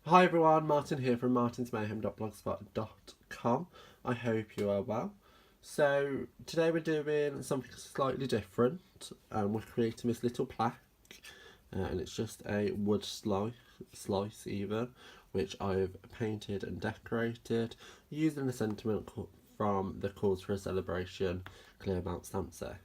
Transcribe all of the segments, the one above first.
Hi everyone, Martin here from martinsmayhem.blogspot.com. I hope you are well. So today we're doing something slightly different. We're creating this little plaque, and it's just a wood slice even, which I've painted and decorated using the sentiment from the Cause for a Celebration Clear Mount stamp set.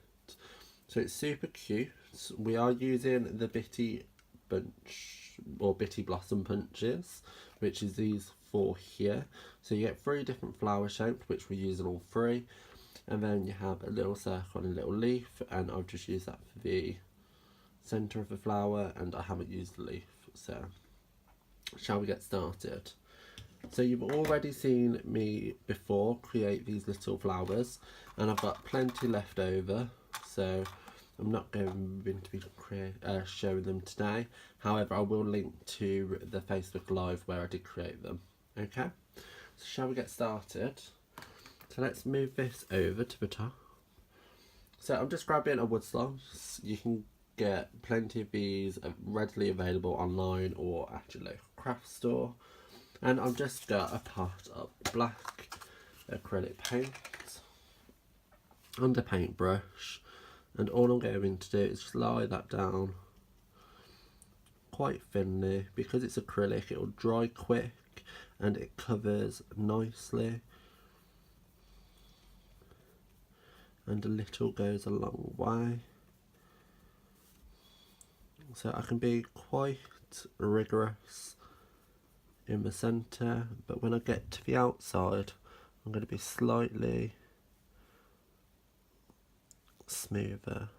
So it's super cute. We are using the Bitty Bunch or Bitty Blossom punches, which is these four here. So you get 3 different flower shapes, which we're using all 3, and then you have a little circle and a little leaf, and I've just used that for the centre of the flower, and I haven't used the leaf. So shall we get started? So you've already seen me before create these little flowers, and I've got plenty left over, so I'm not going to be showing them today. However, I will link to the Facebook Live where I did create them. Okay, so shall we get started? So let's move this over to the top. So I'm just grabbing a wood slice. You can get plenty of these readily available online or at your local craft store. And I've just got a pot of black acrylic paint and a paintbrush. And all I'm going to do is just lie that down quite thinly. Because it's acrylic, it will dry quick and it covers nicely. And a little goes a long way. So I can be quite rigorous in the centre, but when I get to the outside, I'm going to be slightly smoother.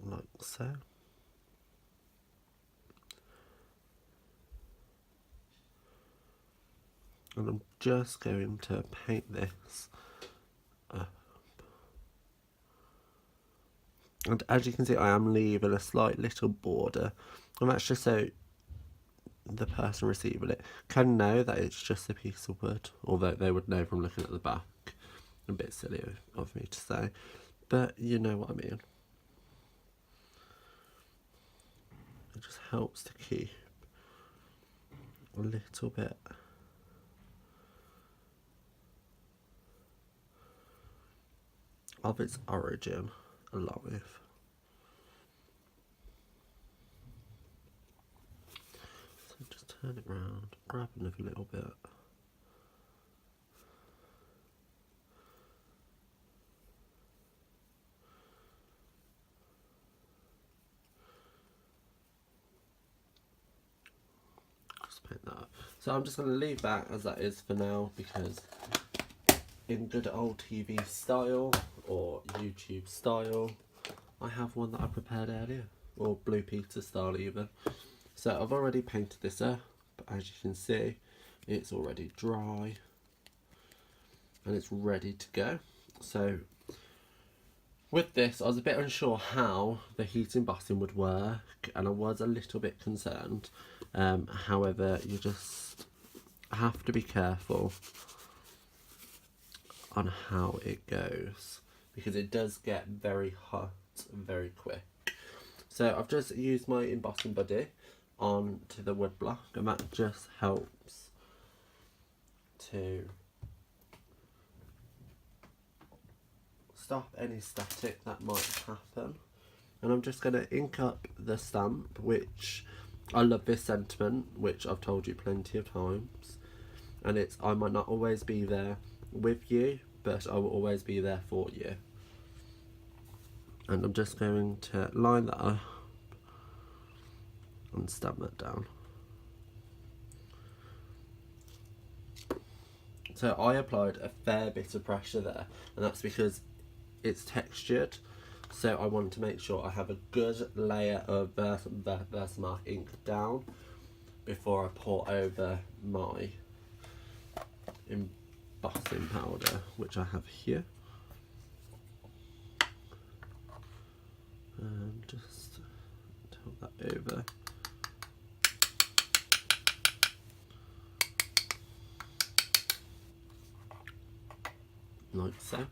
Like so. And I'm just going to paint this up. And as you can see, I am leaving a slight little border, and that's just so the person receiving it can know that it's just a piece of wood, although they would know from looking at the back. A bit silly of me to say, but you know what I mean. It just helps to keep a little bit of its origin alive. So just turn it round, grab another little bit. Just paint that up. So I'm just going to leave that as that is for now, because in good old TV style or YouTube style, I have one that I prepared earlier, or Blue Peter style even. So I've already painted this up, as you can see it's already dry and it's ready to go. So with this, I was a bit unsure how the heat embossing would work, and I was a little bit concerned. However, you just have to be careful on how it goes, because it does get very hot very quick. So I've just used my embossing buddy onto the wood block, and that just helps to stop any static that might happen. And I'm just going to ink up the stamp, which I love this sentiment, which I've told you plenty of times, and it's I might not always be there with you, but I will always be there for you. And I'm just going to line that up and stamp that down. So I applied a fair bit of pressure there, and that's because it's textured, so I want to make sure I have a good layer of Versamark ink down before I pour over my embossing powder, which I have here. And just tilt that over. Like so.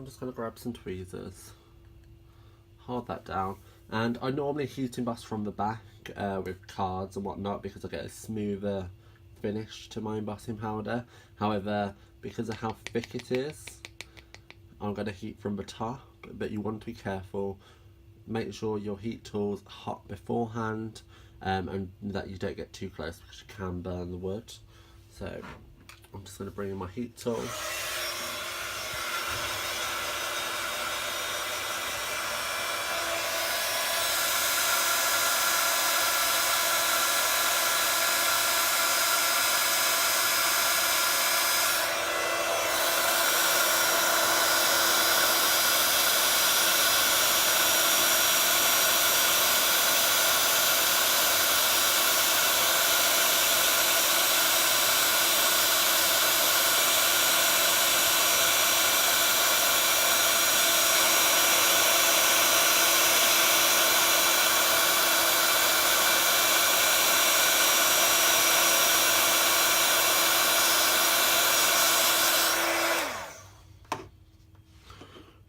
just going to grab some tweezers, hold that down, and I normally heat emboss from the back with cards and whatnot because I get a smoother finish to my embossing powder. However, because of how thick it is, I'm going to heat from the top, but you want to be careful. Make sure your heat tool's hot beforehand, and that you don't get too close because you can burn the wood. So I'm just going to bring in my heat tool.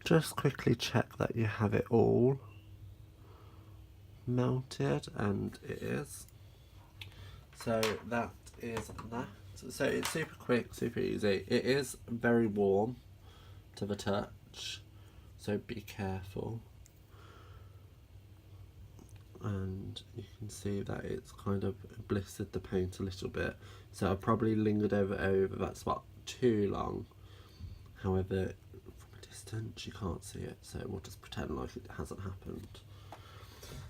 Just quickly check that you have it all mounted, and it is. So that is that. So it's super quick, super easy. It is very warm to the touch, so be careful. And you can see that it's kind of blistered the paint a little bit, so I probably lingered over that spot too long. However, distance you can't see it, so we'll just pretend like it hasn't happened.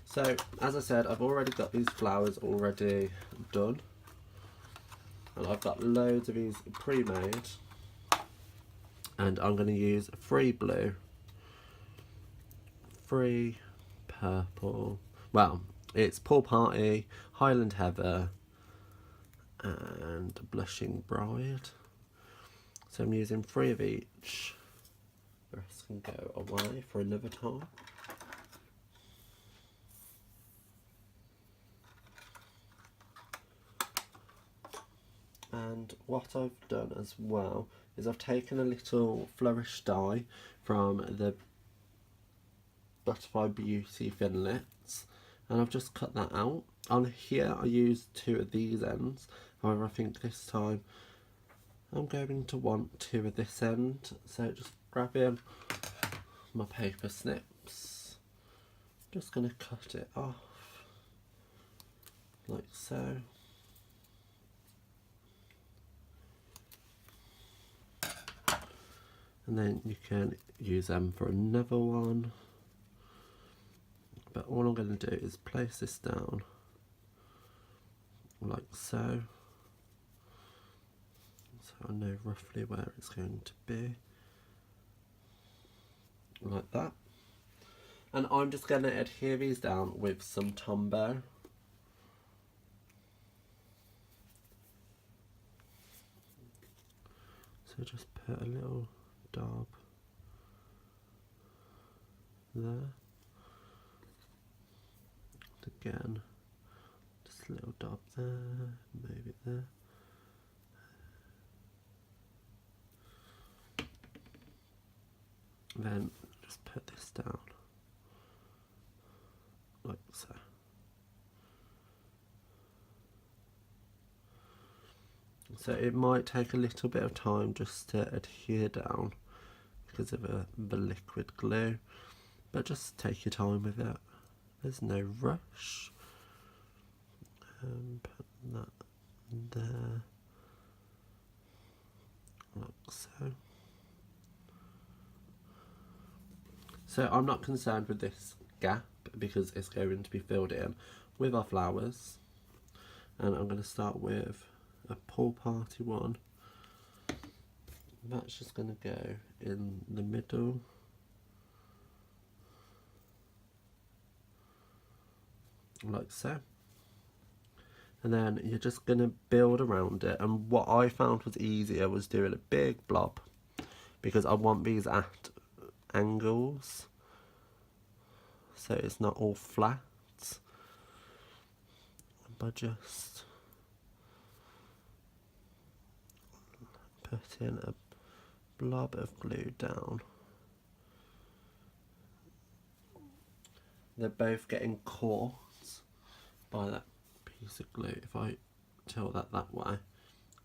So as I said, I've already got these flowers already done, and I've got loads of these pre-made, and I'm going to use free blue, free purple, well it's Pool Party, Highland Heather and Blushing Bride. So I'm using 3 of each. The rest can go away for another time. And what I've done as well is I've taken a little flourish die from the Butterfly Beauty Finlets, and I've just cut that out. On here I used 2 of these ends, however I think this time I'm going to want 2 of this end, so just grabbing my paper snips, just going to cut it off like so. And then you can use them for another one, but all I'm going to do is place this down like so, so I know roughly where it's going to be, like that. And I'm just going to adhere these down with some Tombow. So just put a little dab there, again just a little dab there, maybe there, then just put this down like so. So it might take a little bit of time just to adhere down because of the liquid glue, but just take your time with it. There's no rush. Put that there, like so. So I'm not concerned with this gap because it's going to be filled in with our flowers, and I'm going to start with a Pool Party one. That's just going to go in the middle, like so, and then you're just going to build around it. And what I found was easier was doing a big blob, because I want these at angles so it's not all flat, by just putting a blob of glue down they're both getting caught by that piece of glue. If I tilt that way,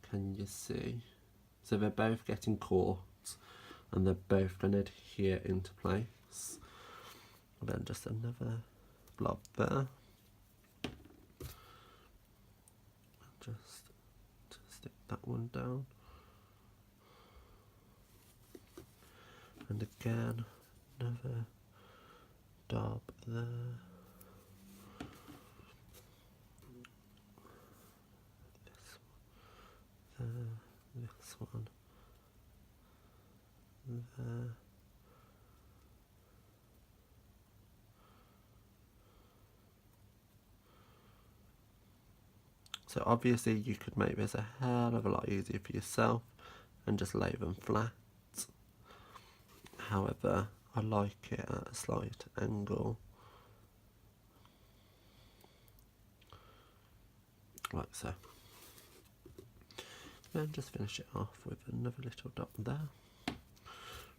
can you see? So they're both getting caught and they're both going to adhere into place. And then just another blob there. Just to stick that one down. And again, another dab there. This one there. So obviously you could make this a hell of a lot easier for yourself and just lay them flat. However, I like it at a slight angle, like so. Then just finish it off with another little dot there.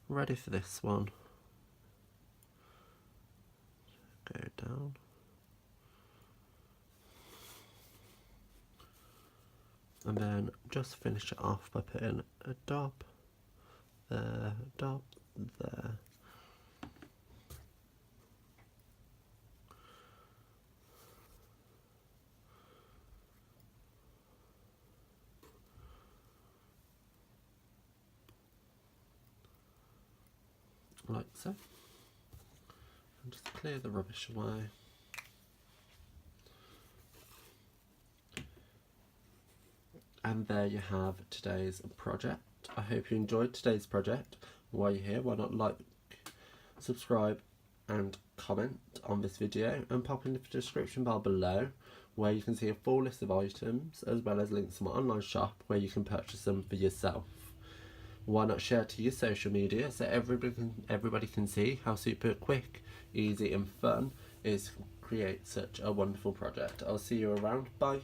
Ready for this one. Go down. And then just finish it off by putting a dab there, dab there. Like so. And just clear the rubbish away. And there you have today's project. I hope you enjoyed today's project. While you're here, why not like, subscribe and comment on this video, and pop in the description bar below where you can see a full list of items as well as links to my online shop where you can purchase them for yourself. Why not share to your social media so everybody can see how super quick, easy and fun it is to create such a wonderful project. I'll see you around. Bye.